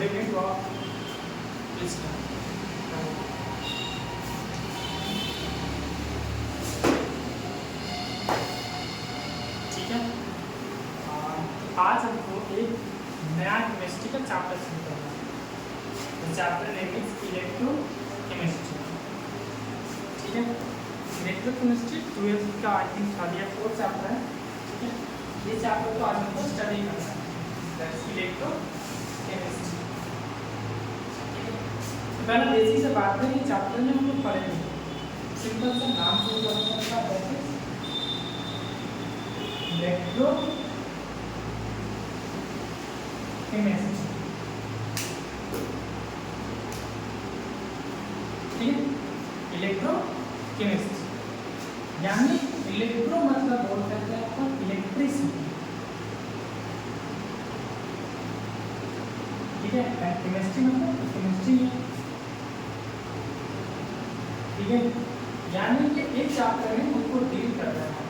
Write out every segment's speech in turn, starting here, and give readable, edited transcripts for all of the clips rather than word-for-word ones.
Good evening to all. Please ठीक है। आज हमको एक नया केमिस्ट्री का चैप्टर शुरू करना है। Chapter name is electrochemistry. ठीक है, इलेक्ट्रोकेमिस्ट्री 12th का आई थिंक थर्ड या फोर्थ चैप्टर है। ठीक है, ये चैप्टर को आज हमको स्टडी करना है, इलेक्ट्रोकेमिस्ट्री। तो पहले बेसिक से बात करें, चैप्टर में हम लोग पढ़ेंगे सिंपल सा नाम से पता चलता है इलेक्ट्रो केमिस्ट्री। ठीक है, इलेक्ट्रो केमिस्ट्री यानी इलेक्ट्रो मतलब बोलते हैं आपको इलेक्ट्रिसिटी। ठीक है, केमिस्ट्री मतलब केमिस्ट्री है। ठीक है, यानी कि एक चैप्टर में हमको डील करना है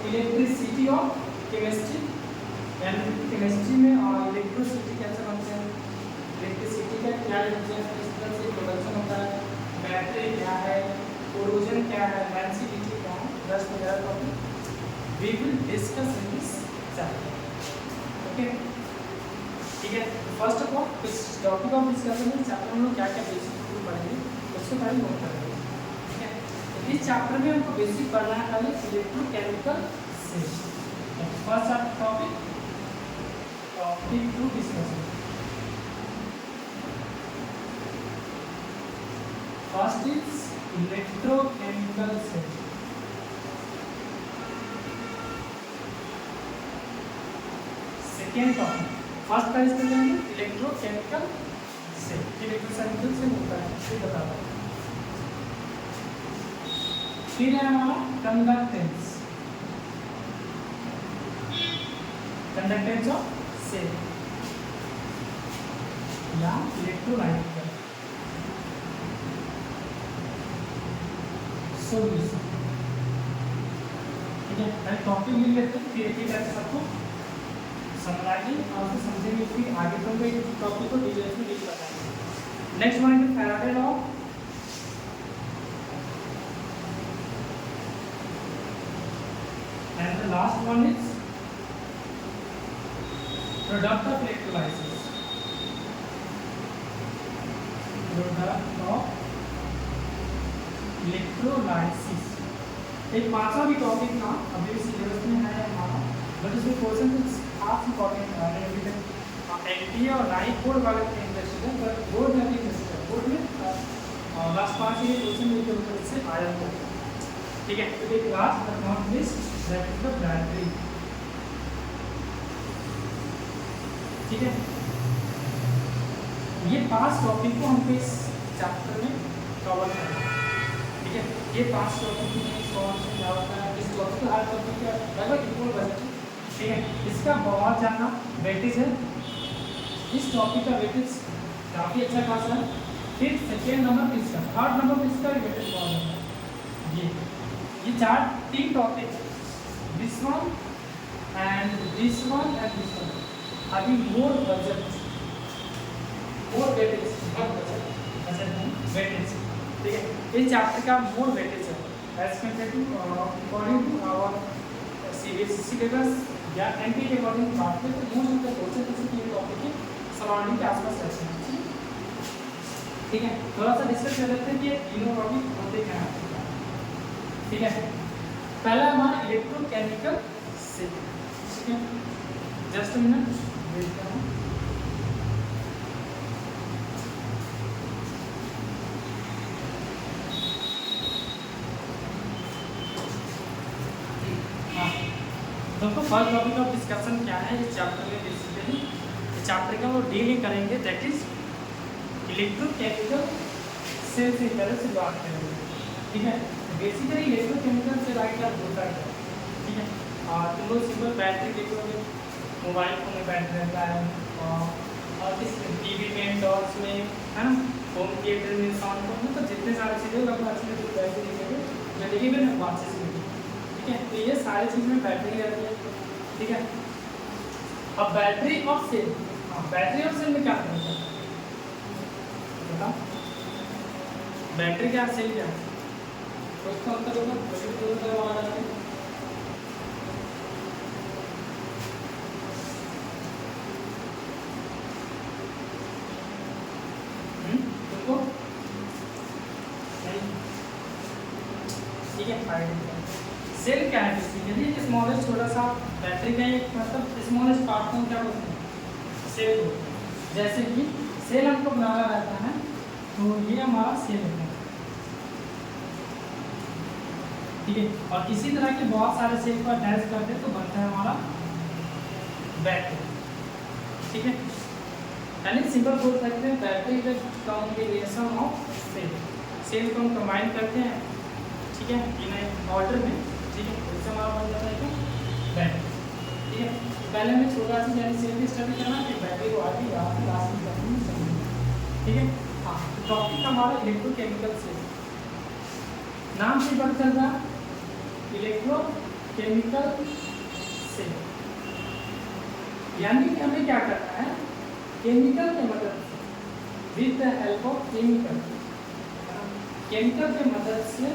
इलेक्ट्रिसिटी ऑफ केमिस्ट्री। यानी केमिस्ट्री में और इलेक्ट्रिसिटी कैसे बनते हैं, इलेक्ट्रिसिटी का क्या रिएक्शन, किस तरह से प्रोडक्शन होता है, बैटरी क्या है, कोरोजन क्या है, डेंसिटी क्या है, 10 वगैरह topic we will discuss in this chapter. Okay, ठीक है। फर्स्ट ऑफ ऑल इस टॉपिक ऑफ डिस्कशन में चैप्टर में क्या क्या बेसिक टूल पढ़ेंगे उसको पहले नोट करेंगे। ठीक है, तो इस चैप्टर में हमको बेसिक पढ़ना है पहले electrochemical system. First topic to discussion. First is electrochemical system. Second topic first का इसमें जाएंगे इलेक्ट्रोकेमिकल से, इलेक्ट्रोकेमिकल से होता है ये बता रहा हूँ। फिर है हमारा कंडक्टेंस, कंडक्टेंस ऑफ सेल या इलेक्ट्रोलाइट सॉल्यूशन। ठीक है, पहले टॉपिक मिल लेते हैं, फिर एक एक सबको समझाइए और फिर समझेंगे, फिर आगे तो हम टॉपिक को डिटेल्स में डील बताएंगे। Next one is Faraday law. And the last one is product of electrolysis, product of electrolysis. एक पांचवा भी टॉपिक था, अभी भी सिलेबस में है हमारा, बट इसमें क्वेश्चन कुछ खास इंपॉर्टेंट है। एनटीए और नाई बोर्ड वाले के इंटरेस्टेड है, बट बोर्ड में भी इंटरेस्टेड है। बोर्ड में लास्ट 5 ये क्वेश्चन मिलकर ऊपर से आया हुआ है। ठीक है, तो एक last but not list that is the battery. ठीक है, ये 5 टॉपिक को हमको इस चैप्टर में कवर करना है। ठीक है, ये 5 टॉपिक में कौन से क्या होता है, इस टॉपिक का हर टॉपिक का लगभग इक्वल बजट है। ठीक है, इसका बहुत ज़्यादा वेटेज है, इस टॉपिक का वेटेज काफ़ी अच्छा खासा है। फिर सेकेंड नंबर किसका, थर्ड नंबर किसका वेटेज बहुत ज़्यादा है। ये 3 topic, this one and this one and this one, अभी more budget, more weightage, weightage. ठीक है, इस चैप्टर का मोर वेटेज है as compare to according to our CBSE syllabus या एनटी के अकॉर्डिंग बात करें तो मोस्ट ऑफ द क्वेश्चन किसी टॉपिक के सराउंडिंग के आसपास रहते हैं। ठीक है, थोड़ा सा डिस्कस कर लेते हैं कि तीनों टॉपिक होते क्या हैं। ठीक है, पहला हमारा इलेक्ट्रोकेमिकल से। ठीक है, जस्ट अ मिनट वेट करो। दोस्तों फर्स्ट टॉपिक ऑफ डिस्कशन क्या है इस चैप्टर में, बेसिकली इस चैप्टर का वो डील ही करेंगे, दैट इज इलेक्ट्रोकेमिकल सेल से पहले से बात करेंगे। ठीक है, बेसिकली इलेक्ट्रोकेमिकल से राइट क्या होता है। ठीक है, तुम लोग सिंपल बैटरी देखोगे, मोबाइल फोन में बैटरी रहता है और किस टीवी में, टॉर्च में, है ना, होम थिएटर में, साउंड में, मतलब जितने सारे चीज़ें लगभग अच्छे से बैटरी देखेंगे जो देखेंगे ना वापस से। ठीक है, तो ये सारी चीज़ में बैटरी रहती है। ठीक है, अब बैटरी और सेल, हाँ बैटरी और सेल में क्या फर्क है बताओ? बैटरी क्या सेल क्या तो इसका अंतर होगा तुमको ठीक है। सेल क्या है बेसिकली स्मॉलेस्ट छोटा सा बैटरी का एक मतलब स्मॉलेस्ट पार्ट को क्या बोलते हैं सेल बोलते हैं। जैसे कि सेल हमको बनाना रहता है तो ये हमारा सेल होता है ठीक है। और इसी तरह के बहुत सारे सेल को अटैच करते हैं तो बनता है हमारा बैटरी ठीक है। यानी सिंपल बोल सकते हैं battery is a combination of cell. Cell को हम कंबाइन करते हैं ठीक है इन ऑर्डर में ठीक है इससे हमारा बन जाता है क्या बैटरी ठीक है। पहले हमें छोटा सा यानी सेल की स्टडी करना फिर बैटरी को आगे यहाँ लास्ट में समझना ठीक है। हाँ टॉपिक हमारा इलेक्ट्रोकेमिकल सेल नाम से पता चल रहा इलेक्ट्रोकेमिकल सेल यानी कि हमें क्या करना है केमिकल के मदद से with the help of chemical के मदद से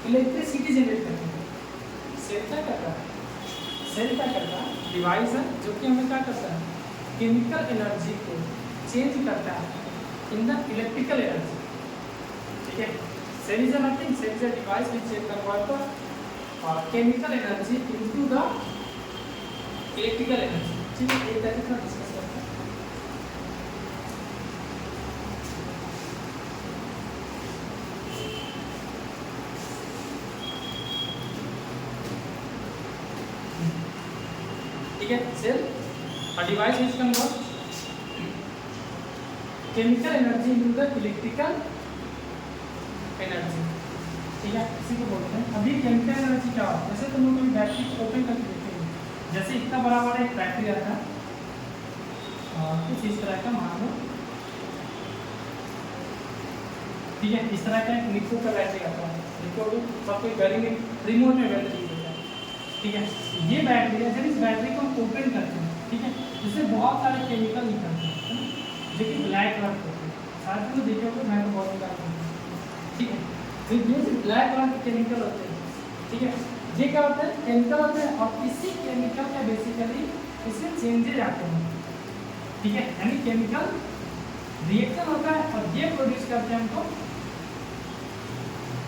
इलेक्ट्रिसिटी जनरेट करते हैं। सेल क्या करता है डिवाइस है जो कि हमें क्या करता है केमिकल एनर्जी को चेंज करता है इन द इलेक्ट्रिकल एनर्जी ठीक है। Cell is nothing cell is a device which convert chemical energy into the electrical energy ठीक है। एक तरीके से डिस्कस करते हैं ठीक है। Cell a device which convert chemical energy into the electrical energy ठीक है इसी को बोलते हैं। अभी केमिकल एनर्जी क्या होता है जैसे तुम लोग कभी बैटरी को ओपन करके देखेंगे जैसे इतना बड़ा बड़ा एक बैटरी आता है कुछ इस तरह का मान लो ठीक है। इस तरह का एक निको का बैटरी आता है निको सब कोई गाड़ी में रिमोट में बैटरी ठीक है। ये बैटरी है जब इस बैटरी को हम ओपन करते हैं ठीक है इससे बहुत सारे केमिकल निकलते हैं जो कि ब्लैक कलर के होते हैं शायद तुम देखे हो मैं तो बहुत निकाल ठीक है। तो ये ब्लैक कलर के केमिकल होते हैं ठीक है। ये क्या होता है केमिकल होते हैं और इसी केमिकल का बेसिकली इसमें चेंजेज आते हैं ठीक है। यानी केमिकल रिएक्शन होता है और ये प्रोड्यूस करते हैं हमको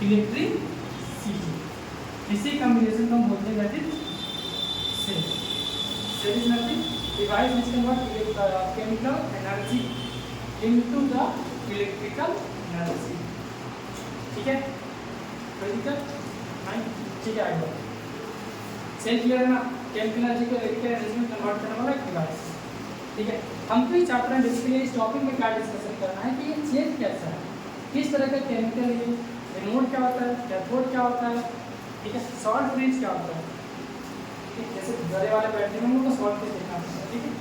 इलेक्ट्रिसिटी इसी कॉम्बिनेशन को हम बोलते हैं that is cell. Cell is nothing device which convert chemical energy into the electrical energy ठीक है। ठीक है आगे सेल क्लियर है ना केमिकल एनर्जी को इलेक्ट्रिकल एनर्जी में कन्वर्ट करने वाला एक डिवाइस ठीक है। हमको इस चैप्टर में बेसिकली इस टॉपिक में क्या डिस्कशन करना है कि ये चेंज कैसा है किस तरह का केमिकल है एनोड क्या होता है कैथोड क्या होता है ठीक है। सॉल्ट फ्रीज क्या होता है ठीक है। जैसे बड़े वाले बैटरी में उनको सॉल्ट फ्रीज देखना होता है ठीक है।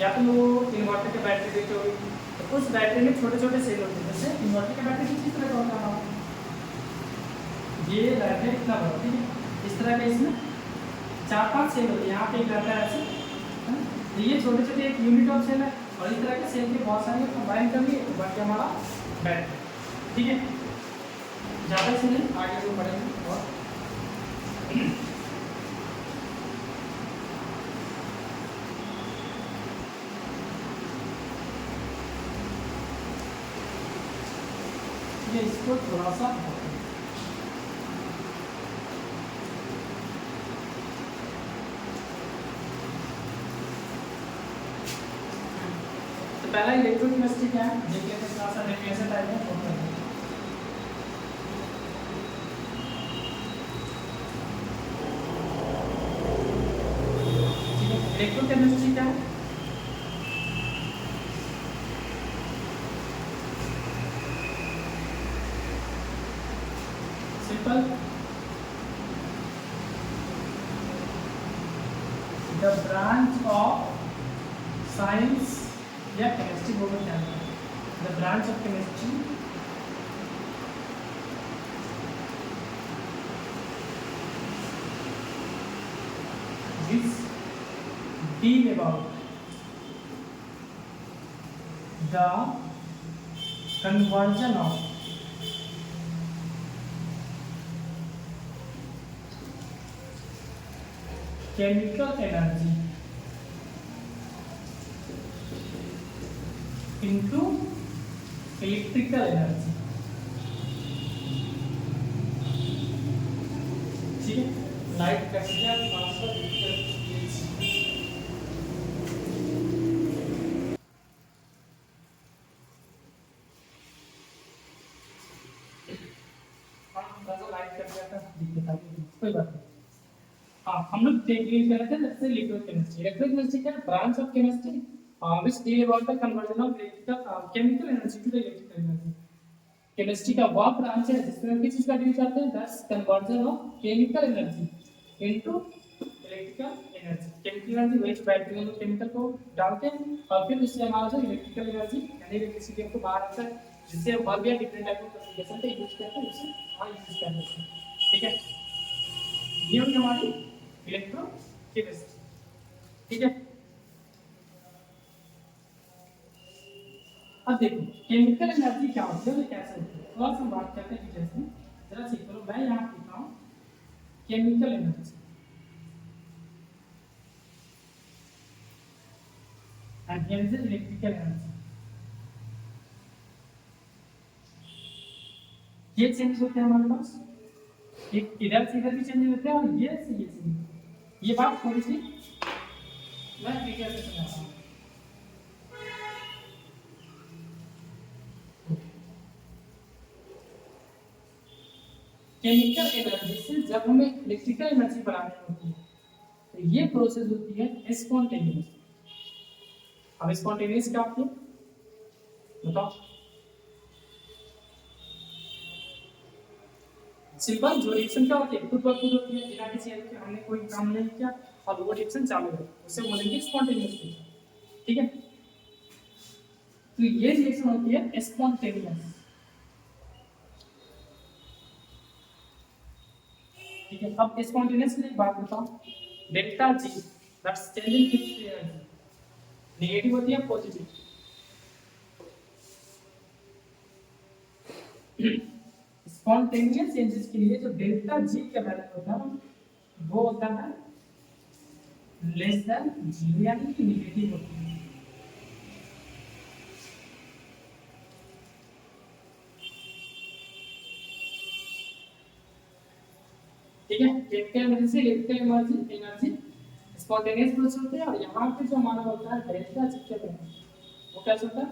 या तो वो इन्वर्टर के बैटरी देखते होगी तो उस बैटरी में छोटे छोटे सेल होते हैं जैसे इन्वर्टर के बैटरी किस तरह का होता है ये रहता है इतना बड़ा ठीक है। इस तरह का इसमें 4-5 सेल होते हैं यहाँ पे एक रहता है ऐसे तो ये छोटे छोटे एक यूनिट ऑफ सेल है और इस तरह के सेल के बहुत सारे कंबाइन कर लिए तो बन गया हमारा बैटरी ठीक है। ज़्यादा से नहीं आगे जो बढ़ेंगे और ये इसको थोड़ा सा तो पहला इलेक्ट्रोकेमिस्ट्री क्या है देख लेते हैं थोड़ा सा कैसे टाइप है इलेक्ट्रोकेमिस्ट्री क्या है simple the branch of science या केमिस्ट्री बोलना चाहते हैं the branch of chemistry which deal about the conversion of chemical energy into electrical energy। ठीक है, लाइट कैपेसिटी ट्रांसफर लाइट कर दिया था, कोई बात नहीं। हाँ, हम लोग देख रहे थे जैसे लिक्विड केमिस्ट्री। लिक्विड केमिस्ट्री क्या branch of chemistry which deal about the conversion of electrical chemical energy to the electrical energy। Chemistry का वह ब्रांच है जिसमें किस चीज का डील करते हैं, that's conversion of chemical energy into electrical energy. Chemical energy वही बैटरी में केमिकल को डालते हैं और फिर उससे हमारा जो इलेक्ट्रिकल एनर्जी यानी इलेक्ट्रिसिटी को बाहर आता है, जिससे बल्ब या डिफरेंट टाइप ऑफ एप्लीकेशन पे यूज करते हैं, उसे वहां यूज करते हैं। ठीक है, ये होगी हमारी इलेक्ट्रोकेमिस्ट्री। ठीक है, अब देखो केमिकल एनर्जी क्या होती है, कैसे होती है, थोड़ा सा बात करते हैं डिटेल्स में। जरा चेक करो, मैं यहाँ लिखता हूँ chemical energy and here is electrical energy. ये चेंज होते हैं हमारे पास, एक इधर से इधर भी चेंज होते हैं और ये से ये चेंज। ये बात थोड़ी सी मैं डिटेल से समझाता हूँ। केमिकल एनर्जी से जब हमें इलेक्ट्रिकल एनर्जी बनानी होती है तो ये प्रोसेस होती है स्पॉन्टेनियस। अब स्पॉन्टेनियस क्या होती है बताओ? सिंपल, जो रिएक्शन क्या होती है खुद ब खुद होती है, बिना किसी हेल्प के, हमने कोई काम नहीं किया और वो रिएक्शन चालू है, उसे बोलेंगे स्पॉन्टेनियस रिएक्शन। ठीक है, तो ये रिएक्शन होती है स्पॉन्टेनियस। ठीक है, अब स्पॉन्टेनियस की एक बात बताओ, delta G that's changing it's energy, negative होती है पॉजिटिव? स्पॉन्टेनियस चेंजेस के लिए जो डेल्टा जी का वैल्यू होता है वो होता है लेस देन 0 यानी कि नेगेटिव होता है। ठीक है, केमिकल एनर्जी से इलेक्ट्रिकल एनर्जी स्पॉन्टेनियस प्रोसेस होते हैं और यहाँ पे जो हमारा होता है डेल्टा जी के वैल्यू वो कैसे होता है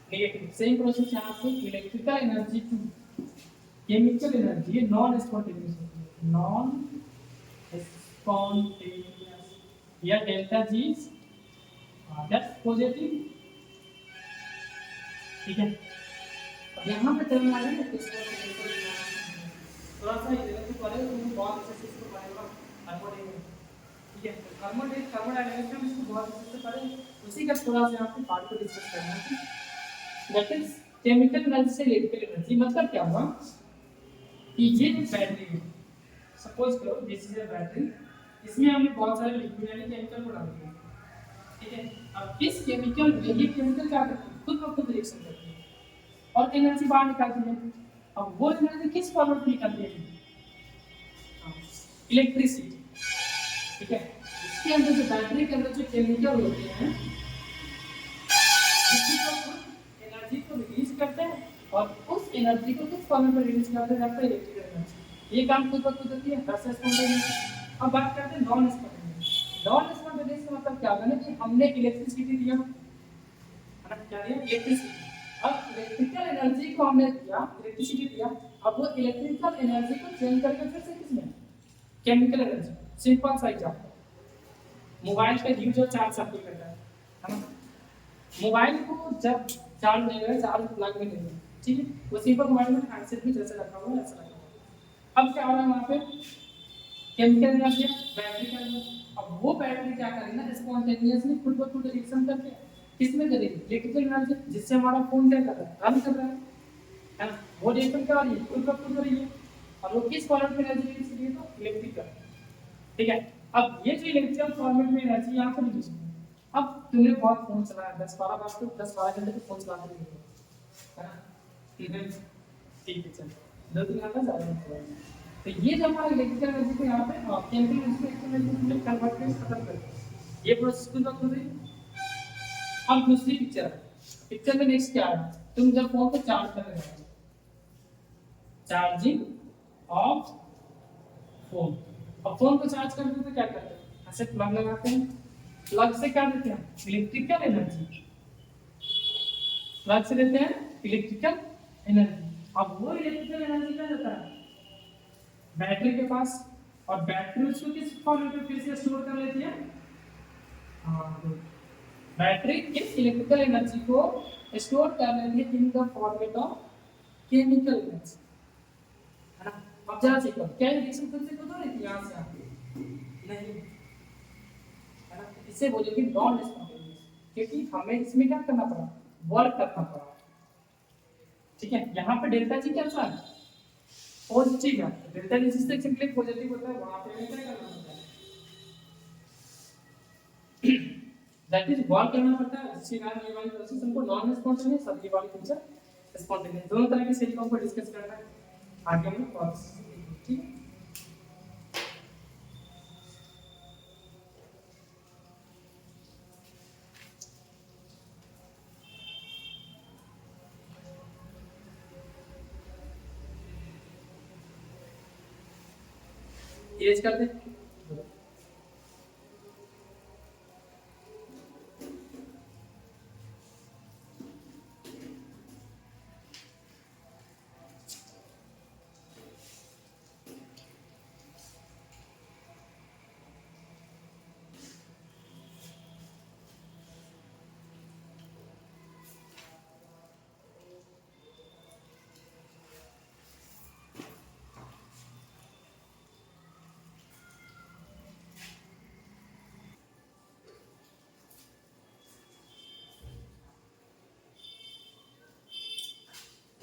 नेगेटिव। सेम प्रोसेस यहाँ से electrical energy to chemical energy non spontaneous होती है, नॉन स्पॉन्टेनियस या डेल्टा जी दैट्स पॉजिटिव। ठीक है, अब यहाँ पे टर्म आ रहा है थोड़ा सा इधर से पढ़े तो बहुत अच्छे से इसको पढ़ेगा थर्मोडायनामिक्स। ठीक है, थर्मोडायनामिक्स में इसको बहुत अच्छे से पढ़े, उसी का थोड़ा सा यहाँ पे पार्ट को डिस्कस करना है। दैट इज केमिकल एनर्जी से इलेक्ट्रिकल एनर्जी मतलब क्या हुआ कि ये बैटरी है, सपोज करो दिस इज अ बैटरी, इसमें हमने बहुत सारे लिक्विड यानी केमिकल को डाल दिया। ठीक है, अब इस केमिकल में ये केमिकल क्या करती है खुद ब खुद रिएक्शन करती है और एनर्जी बाहर निकालती है। अब वो एनर्जी किस फॉर्मेट में निकलती है? इलेक्ट्रिसिटी। ठीक है, इसके अंदर जो बैटरी के अंदर जो केमिकल होते हैं एनर्जी को रिलीज करते हैं और उस एनर्जी को किस फॉर्मेट में रिलीज करते हैं? Electrical energy. ये काम खुद ब खुद होती है, दस स्पॉन्टेनियस। अब बात करते हैं नॉन स्पॉन्टेनियस। नॉन स्पॉन्टेनियस का मतलब क्या होगा ना कि हमने इलेक्ट्रिसिटी दिया, क्या दिया? इलेक्ट्रिसिटी। अब इलेक्ट्रिकल एनर्जी को हमने दिया, इलेक्ट्रिसिटी दिया, अब वो इलेक्ट्रिकल एनर्जी को चेंज करके फिर से किसमें? Chemical energy. सिंपल सा एग्जांपल, मोबाइल का यूज और चार्ज सप्लाई करता है ना? मोबाइल को जब चार्ज नहीं है, चार्ज प्लग में नहीं है, ठीक है, वो सिंपल मोबाइल में हैंडसेट भी जैसे रखा हुआ है ऐसा रखा हुआ है। अब क्या हो रहा है वहाँ पे केमिकल एनर्जी बैटरी के अंदर, अब वो बैटरी क्या करेगी ना स्पॉन्टेनियसली खुद ब खुद रिएक्शन करके किसमें करेगी? इलेक्ट्रिकल एनर्जी, जिससे हमारा फोन क्या कर रहा है? रन कर रहा है ना? वो रिएक्शन क्या हो रही है? खुद ब खुद हो रही है और वो किस फॉर्मेट में एनर्जी रिलीज करेगी? तो इलेक्ट्रिकल। ठीक है, अब ये जो इलेक्ट्रिकल फॉर्मेट में एनर्जी यहाँ पर रिलीज होगी, अब तुमने बहुत फोन चलाया 10-12 बार, तो 10-12 घंटे तो फोन चलाते ही हो, है ना? ठीक है चलो, 2-3 घंटा ज़्यादा नहीं चलाएंगे। तो ये जो हमारा इलेक्ट्रिकल एनर्जी को यहाँ पे केमिकल एनर्जी को इलेक्ट्रिकल एनर्जी में कन्वर्ट करके खत्म कर दिया। ये प्रोसेस को हो गई। अब दूसरी पिक्चर में नेक्स्ट क्या है, तुम जब फोन को चार्ज कर रहे हो, चार्जिंग ऑफ फोन। अब फोन को चार्ज करते तो क्या करते हैं, ऐसे प्लग लगाते हैं, प्लग से क्या देते हैं, इलेक्ट्रिकल एनर्जी, प्लग से देते हैं इलेक्ट्रिकल एनर्जी। अब वो इलेक्ट्रिकल एनर्जी क्या देता है, बैटरी के पास, और बैटरी उसको किस फॉर्मेट में फिर से स्टोर कर लेती है, हाँ, बैटरी इस इलेक्ट्रिकल एनर्जी को स्टोर कर लेती है in the format of chemical energy, है ना? अब जरा चेक करो, क्या रिएक्शन खुद से खुद हो रही थी यहाँ से आके, नहीं, है ना? इससे बोलेंगे नॉन स्पॉन्टेनियस, क्योंकि हमें इसमें क्या करना पड़ा, वर्क करना पड़ा। ठीक है, यहाँ पे डेल्टा जी क्या था, पॉजिटिव है, डेल्टा जी जिस सेक्शन के लिए पॉजिटिव होता है वहां पे हमें क्या करना होता है, दैट इज वर्क करना पड़ता है। इसी कारण ये वाली प्रोसेस हमको नॉन स्पॉन्टेनियस और ये वाली फीचर स्पॉन्टेनियस, दोनों तरह के सिलिकॉन को डिस्कस करना है आगे हम प्रोसेस। ठीक है, इरेज कर दे।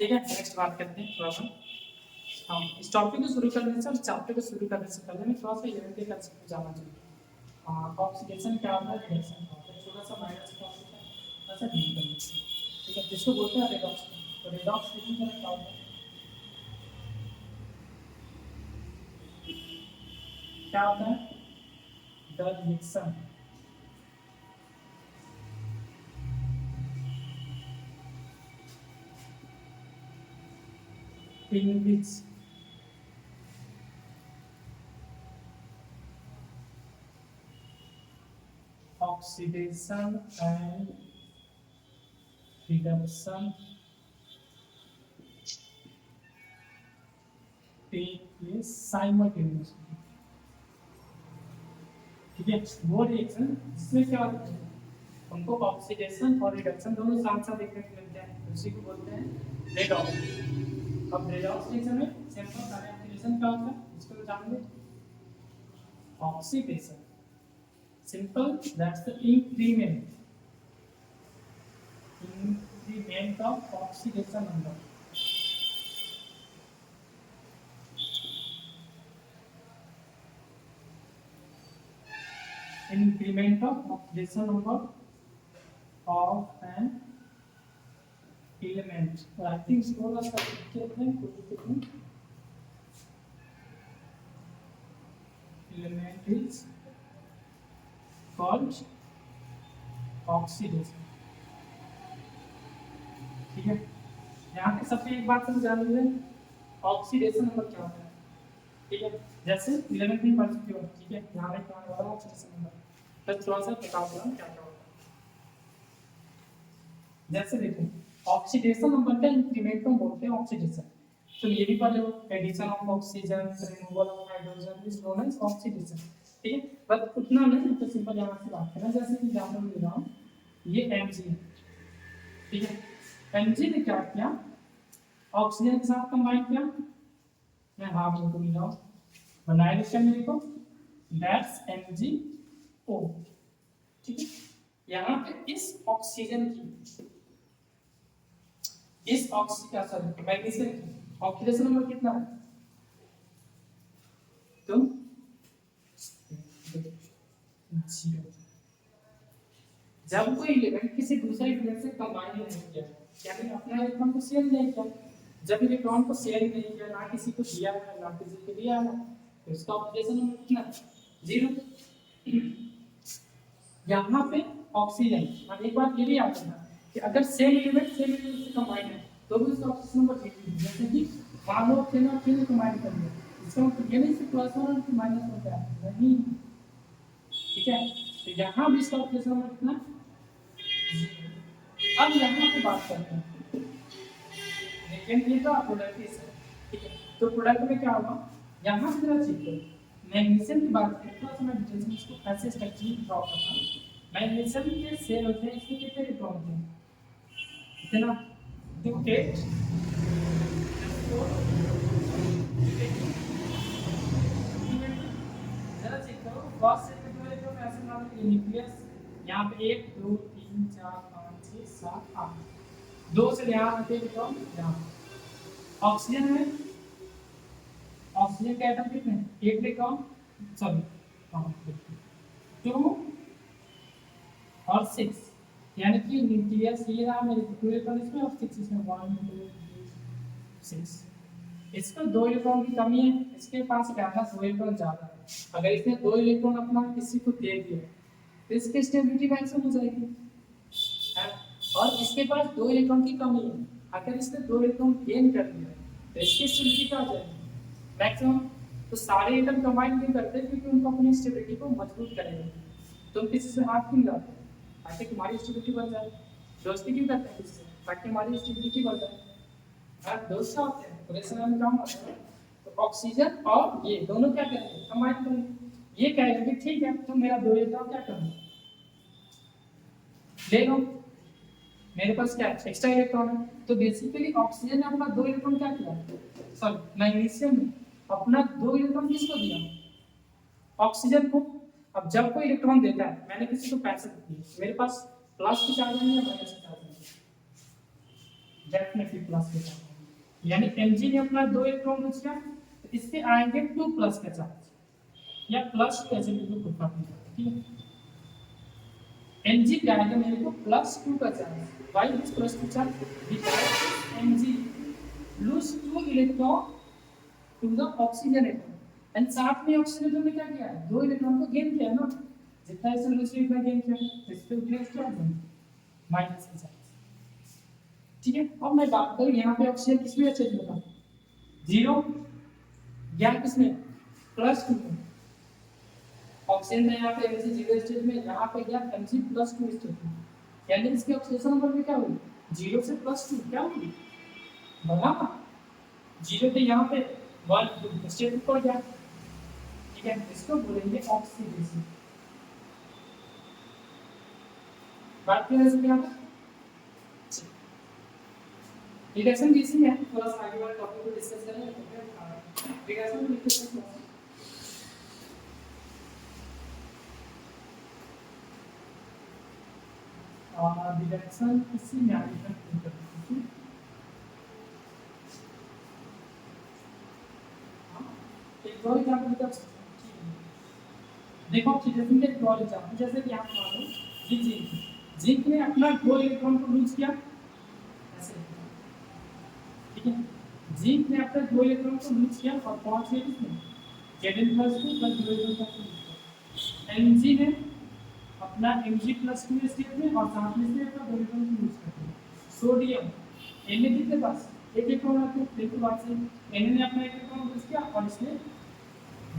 ठीक है, नेक्स्ट बात करते हैं थोड़ा सा, हम इस टॉपिक को शुरू करने से, चैप्टर को शुरू करने से पहले मैं थोड़ा सा इलेवेंथ के कंसेप्ट को जानना चाहिए। ऑक्सीडेशन क्या होता है, रिडक्शन क्या होता है, थोड़ा सा माइनर से टॉपिक है, थोड़ा सा डील करना चाहिए। ठीक है, जिसको बोलते हैं रेडॉक्स, तो रेडॉक्स लिखने का क्या होता है, क्या होता है, the reaction in which oxidation and reduction take place simultaneously। ठीक है, वो रिएक्शन जिसमें क्या होता है, हमको ऑक्सीडेशन और रिडक्शन दोनों साथ साथ देखने को मिलते हैं, उसी को बोलते हैं रेडॉक्स। अब रेडॉक्स रिएक्शन में सिंपल कैरेक्टराइजेशन क्या होता है, इसको तो जान ले, oxidation simple, that's the increment of oxidation number, increment of oxidation number of an element। I think थोड़ा सा दिक्कत है, कुछ element is called oxidation। ठीक है, यहाँ पे सबसे एक बात समझ आ रही है, ऑक्सीडेशन नंबर क्या होता है। ठीक है, जैसे 11th में पढ़ चुके हो, ठीक है, यहाँ पे क्या होगा ऑक्सीडेशन नंबर, तो थोड़ा सा बता दो क्या क्या होता है। जैसे देखो, ऑक्सीडेशन नंबर का इंक्रीमेंट को बोलते हैं ऑक्सीडेशन, तो ये भी पढ़ लो, addition of oxygen, removal of hydrogen is known as oxidation. ठीक है, बस उतना नहीं, तो सिंपल यहाँ से बात करना, जैसे कि एग्जांपल दे रहा हूँ, ये Mg है, ठीक है, Mg ने क्या किया, ऑक्सीजन के साथ कंबाइन किया, मैं हाफ को मिला हूँ, बनाए इसका मेरे को, दैट्स MgO। ठीक है, यहाँ पे इस ऑक्सीजन की, इस ऑक्सीजन सॉरी मैग्नीशियम की ऑक्सीडेशन नंबर कितना है, तो 0। जब कोई इलेक्ट्रॉन किसी दूसरे इलेक्ट्रॉन से कंबाइन नहीं किया, यानी अपना इलेक्ट्रॉन को शेयर नहीं किया, जब इलेक्ट्रॉन को शेयर नहीं किया, ना किसी को दिया है ना किसी को दिया है, तो इसका ऑक्सीडेशन नंबर कितना? 0। यहाँ पे ऑक्सीजन, अब एक बात ये भी याद रखना कि अगर सेम एलिमेंट से कंबाइन है तो भी उसका ऑक्सीजन नंबर 0। जैसे कि मान लो तीन और तीन कंबाइन कर लिया, इसका मतलब ये नहीं कि +1 और -1 क्या है, नहीं, ठीक है। तो यहाँ भी इसका ऑक्सीजन नंबर कितना? 0। अब यहाँ पे बात करते हैं, लेकिन ये तो प्रोडक्ट है, ठीक है। तो प्रोडक्ट में क्या होगा, यहाँ से जरा चेक करो, मैग्नीशियम की बात करें थोड़ा सा मैं डिटेल्स में इसको ऐसे स्ट्रक्चर ड्रॉ करता हूँ। मैग्नीशियम के शेल होते हैं, इसके कितने इलेक्ट्रॉन होते हैं? कितना? 2 8 जरा चेक करो, फर्स्ट सेल में 2 इलेक्ट्रॉन ऐसे मान लो न्यूक्लियस, यहाँ पे 1 2 3 4 5 6 7 8, 2 से यहाँ आते इलेक्ट्रॉन यहाँ। ऑक्सीजन में ऑक्सीजन के एटम कितने हैं? 1 इलेक्ट्रॉन, सॉरी 2 और 6, यानी कि न्यूक्लियस ये रहा मेरे 2 इलेक्ट्रॉन इसमें और 6 इसमें, 1 2 3 6। इसको 2 इलेक्ट्रॉन की कमी है, इसके पास क्या था? 2 इलेक्ट्रॉन ज्यादा है। अगर इसने 2 इलेक्ट्रॉन अपना किसी को दे दिया तो इसकी स्टेबिलिटी मैक्सिमम हो जाएगी, है? और इसके पास 2 इलेक्ट्रॉन की कमी है, अगर इसने 2 इलेक्ट्रॉन गेन कर दिया तो इसकी स्टेबिलिटी क्या हो जाएगी? मैक्सिमम। तो सारे एटम कंबाइन नहीं करते क्योंकि उनको अपनी स्टेबिलिटी को मजबूत करेंगे। तुम किसी से हाथ क्यों मिलाते हो? ताकि तुम्हारी स्टेबिलिटी बढ़ जाए। दोस्ती क्यों करते हैं किसी से? ताकि हमारी स्टेबिलिटी बढ़ जाए। हाँ, दोस्त क्या होते हैं? पूरे समय में काम करते हैं। तो ऑक्सीजन और ये दोनों क्या करेंगे? कंबाइन करेंगे। ये कहेंगे कि ठीक है तुम मेरा 2 इलेक्ट्रॉन क्या करो, ले लो, मेरे पास क्या है? एक्स्ट्रा इलेक्ट्रॉन है। तो बेसिकली ऑक्सीजन ने अपना 2 इलेक्ट्रॉन क्या किया? सॉरी, मैग्नीशियम ने अपना 2 इलेक्ट्रॉन किसको दिया? ऑक्सीजन को। अब जब कोई इलेक्ट्रॉन देता है, मैंने किसी को पैसे दिए, मेरे पास प्लस की चार्ज है या माइनस की चार्ज है? डेफिनेटली प्लस की चार्ज है। यानी Mg ने अपना 2 इलेक्ट्रॉन यूज किया, तो इससे आएंगे 2 प्लस का चार्ज या प्लस कैसे भी तो कुछ बात नहीं, ठीक है। Mg क्या आएगा मेरे को? +2 का charge. Why this +2 charge? Because Mg lose 2 electron to the oxygen atom. And साथ में ऑक्सीजन एटम ने क्या किया है? 2 इलेक्ट्रॉन को गेन किया ना, जितना इसने लूज किया गेन किया, इस पे उतने एक्स्ट्रा माइनस का चार्ज, ठीक है। अब मैं बात करूं यहाँ पे ऑक्सीजन किसमें अच्छे से बता, 0 या किसमें? +2 में। ऑक्सीजन है यहाँ पे Mg 0 स्टेट में, यहाँ पे गया Mg +2 स्टेट में, यानी इसके ऑक्सीडेशन नंबर में क्या हुई? 0 से +2 क्या हुई? बढ़ा। 0 पे यहाँ पे 1 2 स्टेट ऊपर गया, ठीक है। इसको बोलेंगे ऑक्सीडेशन। बात क्लियर है यहाँ पे? रिडक्शन भी इसी है, थोड़ा सा आगे वाले टॉपिक को डिस्कस करेंगे। रिडक्शन में लिख सकते हैं और रिडक्शन इसी में आगे तक करते हैं। एक और एग्जांपल देता हूं, देखो ऑक्सीडेशन के एक और एग्जांपल, जैसे कि आप मान लो कि जिंक ने अपना 2 इलेक्ट्रॉन को लूज किया ऐसे, ठीक है। जिंक ने अपना 2 इलेक्ट्रॉन को लूज किया और पहुंच गया किसमें? Zn+2 + 2 electron. Mg ने अपना Mg+2 स्टेट में और साथ में से अपना 2 इलेक्ट्रॉन को लूज कर दिया। सोडियम Na किसके पास? एक इलेक्ट्रॉन आते हैं, बिल्कुल बात सही। Na ने अपना एक इलेक्ट्रॉन लूज किया और इसने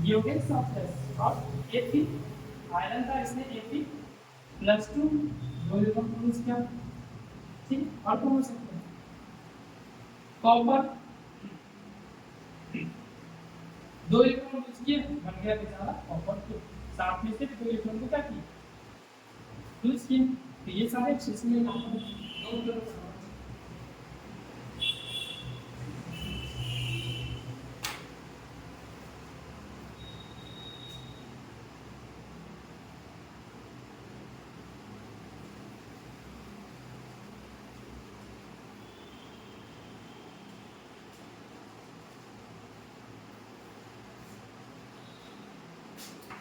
योगेन सॉफ्टवेयर और Fe आयरन था, इसने Fe+2 2 इलेक्ट्रॉन को लूज किया, ठीक। और कौन हो सकते हैं? कॉपर 2 इलेक्ट्रॉन लूज किए, बन गया बेचारा कॉपर 2, साथ में से 2 इलेक्ट्रॉन को क्या किया? लूज किए। तो ये सारे इसमें दो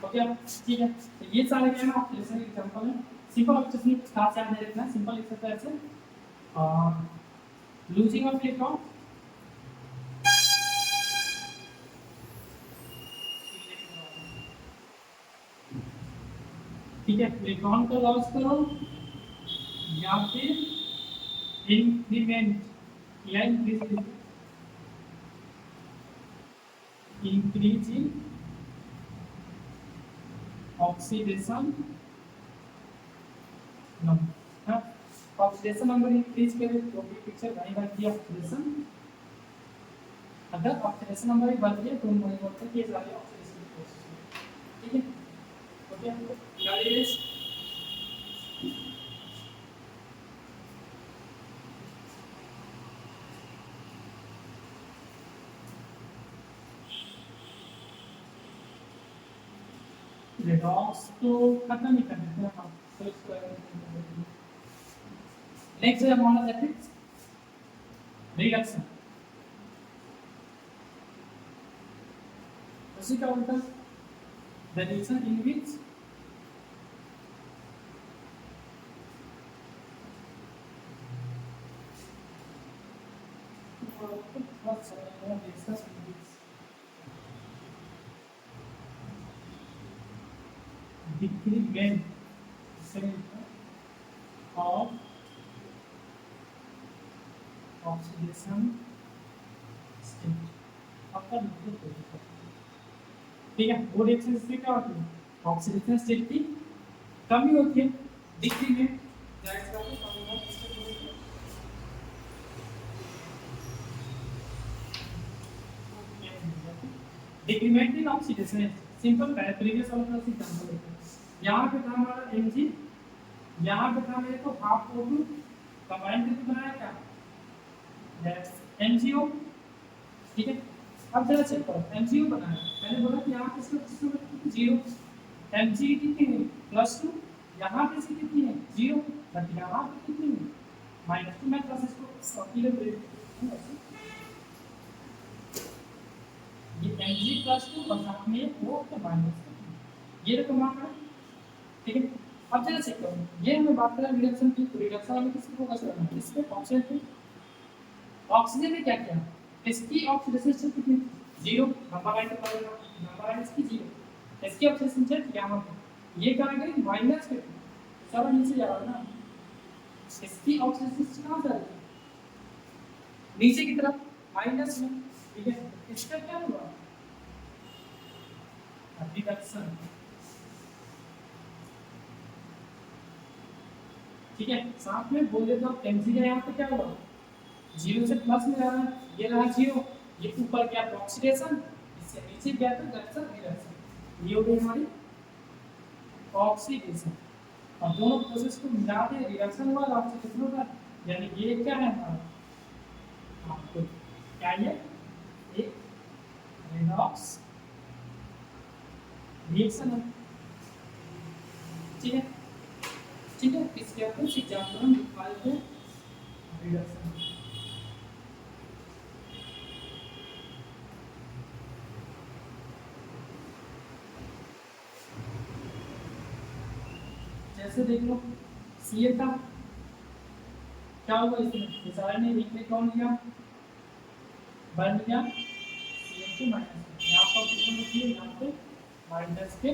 ओके, ठीक है। तो ये सारे क्या है ऑक्सीडेशन के एग्जांपल है। सिंपल ऑब्जेक्शन खास ध्यान दे रखना, सिंपल लिख सकते हैं ऐसे, लूजिंग ऑफ इलेक्ट्रॉन, ठीक है, इलेक्ट्रॉन को लॉस करो या फिर इंक्रीमेंट या इंक्रीज इन ऑक्सीडेशन नंबर। हाँ, ऑक्सीडेशन नंबर इंक्रीज करे तो भी पिक्चर वही बनती है ऑक्सीडेशन। अगर ऑक्सीडेशन नंबर ही बढ़ गया तो हम वही बोलते हैं कि ये सारी ऑक्सीडेशन की प्रोसेस है, ठीक है। ओके, गाइस रेडॉक्स तो खत्म ही कर देते हैं हम, तो इसको नेक्स्ट है मोनोलिथिक्स रिडक्शन, उसी का उल्टा the reason in which decrement of oxidation state आपका मतलब ठीक है। वो रिएक्शन से क्या होती है, ऑक्सीडेशन स्टेट की कमी होती है, डिक्रीमेंट जाहिर सी बात है कमी होती है, डिक्रीमेंट इन ऑक्सीडेशन सिंपल है, प्रीवियस वाला का एग्जांपल लेते हैं। यहां पे था हमारा Mg, यहां पे था मेरे को हाफ O2 कंबाइन करके बनाया क्या, दैट्स MgO, ठीक है। अब जरा चेक करो, MgO बनाया, मैंने बोला कि यहां पे इसका 0 Mg कितनी है +2, यहां पे इसकी कितनी है 0, बट यहां पे कितनी है -2। मैं थोड़ा सा इसको सर्कुलर ब्रेक ये Mg+2 और साथ में O के माइनस ये तो मान रहा है, ठीक है। अब जरा चेक करो, ये हमें बात कर रहे हैं रिडक्शन की, तो रिडक्शन में किसको फोकस करना है, इस पे ऑक्सीजन पे। ऑक्सीजन ने क्या किया, इसकी ऑक्सीडेशन स्टेट कितनी 0, नंबर लाइन पर पड़ेगा, नंबर लाइन इसकी 0, इसकी ऑक्सीडेशन स्टेट यहां पे ये कहां गई माइनस पे, सारा नीचे जा रहा है ना, इसकी ऑक्सीडेशन स्टेट कहां जा रही है नीचे की तरफ माइनस में, ठीक है। इसका क्या हुआ रिडक्शन, ठीक है। साथ में बोल देता हूँ Mg का यहाँ पे क्या हुआ 0 से प्लस में जा रहा है, ये रहा 0, ये ऊपर गया तो ऑक्सीडेशन, इससे नीचे गया तो रिडक्शन, ये हो गई हमारी ऑक्सीडेशन। और दोनों प्रोसेस को मिला के रिडक्शन हुआ और ऑक्सीडेशन होगा, यानी ये क्या है हमारा, आपको क्या ये एक रेडॉक्स रिएक्शन है, ठीक है, ठीक है। इसके बाद कुछ एग्जांपल हम निकाल के रिडक्शन, जैसे देख लो Cl का क्या हुआ, इसमें सारे ने एक इलेक्ट्रॉन लिया बन गया Cl के माइनस, यहाँ पर कितने लिखिए यहाँ पे माइनस के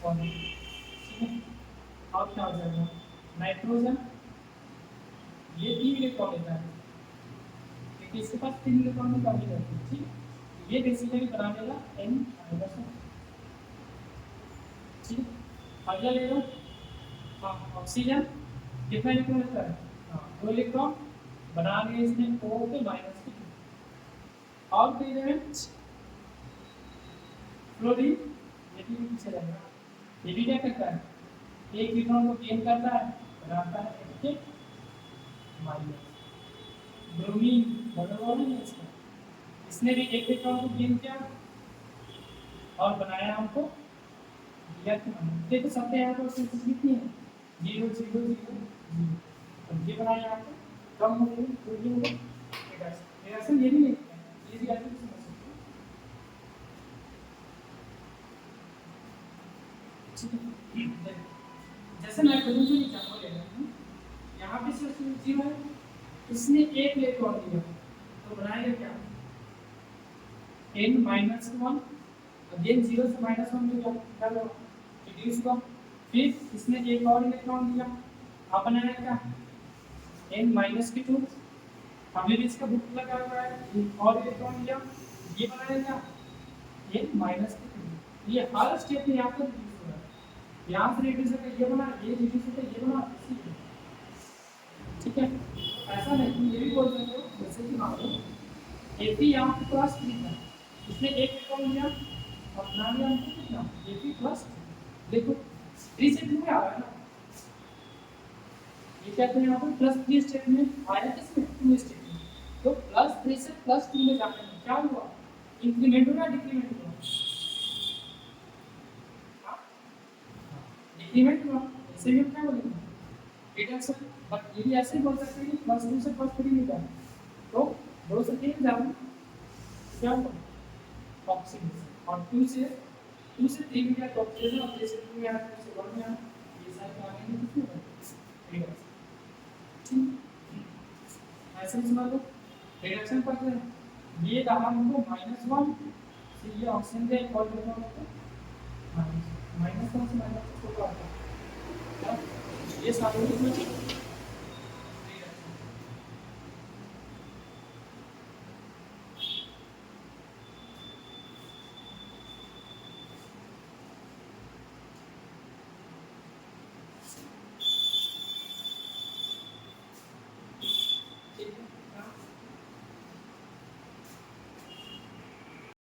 और, ठीक है। अब क्या हो जाएगा नाइट्रोजन, ये 3 इलेक्ट्रॉन लेता है क्योंकि इसके पास 3 इलेक्ट्रॉन की कमी रहती है, ठीक है। ये बेसिकली बना देगा N हाइड्रोजन, ठीक है। अगला ले लो ऑक्सीजन, कितना इलेक्ट्रॉन लेता है 2 इलेक्ट्रॉन, बना दिए इसने O के माइनस की, और कोई एलिमेंट फ्लोरीन, ये भी पीछे रहेगा, ये भी क्या करता है एक इलेक्ट्रॉन को गेन करता है, बनाता है एक माइनस, ब्रोमीन बदलवा नहीं है इसका, इसने भी एक इलेक्ट्रॉन को गेन किया और बनाया हमको दिया कि माइनस, देखो सबके यहाँ पर स्थिति कितनी है 0 0 0 0, अब ये बनाया आपको कम हो गई तो ये होगा रिएक्शन, ये भी नहीं ये भी ऐसे समझ सकते हो, ठीक है। जैसे नाइट्रोजन से एग्जांपल ले रहे हैं, यहाँ पे सिर्फ 0 है, इसने एक इलेक्ट्रॉन दिया तो बनाएगा क्या, n-1, अगेन 0 से -1 में क्या होगा, रिड्यूस हुआ। फिर इसने एक और इलेक्ट्रॉन दिया, अब बनाया क्या, n-2, हमने भी इसका बुक लगा हुआ है, एक और इलेक्ट्रॉन दिया, ये बनाया क्या, n-2। ये हर स्टेप में यहाँ पर रिड्यूस हो रहा है, यहाँ से रिड्यूस होकर ये बना, ये रिड्यूस होकर ये बना, ठीक है। ऐसा नहीं, तुम ये भी बोल सकते हो, जैसे कि मान लो Fe यहाँ पे प्लस 3 था, इसने एक इलेक्ट्रॉन दिया, अपना लिया कितना, Fe प्लस, देखो 3 से 2 में आ रहा है ना, ये क्या, तो यहाँ पर प्लस 3 स्टेप में आया, किसमें 2 स्टेप में, तो प्लस 3 से प्लस 2 में जाने में क्या हुआ, इंक्रीमेंट हुआ, डिक्रीमेंट हुआ, डिक्रीमेंट हुआ। ऐसे भी हम क्या बोलेंगे, रिडक्शन, बट ये भी ऐसे ही बोल सकते हैं कि प्लस 2 से प्लस 3 में जाए, तो 2 से 3 जाना क्या हुआ, ऑक्सीडेशन, और 2 से 3 में क्या, तो ऑक्सीडेशन, और 3 से 2 में आया, 2 से 1 में आया, ये सारे क्या आएंगे, कितने होंगे, रिडक्शन, ठीक। ऐसे ही समझ लो, रिडक्शन करते हैं, ये रहा हमको -1 से, ये ऑक्सीजन का एक और कितना होता है, -1 से -2 छोटा होता है, ये सारे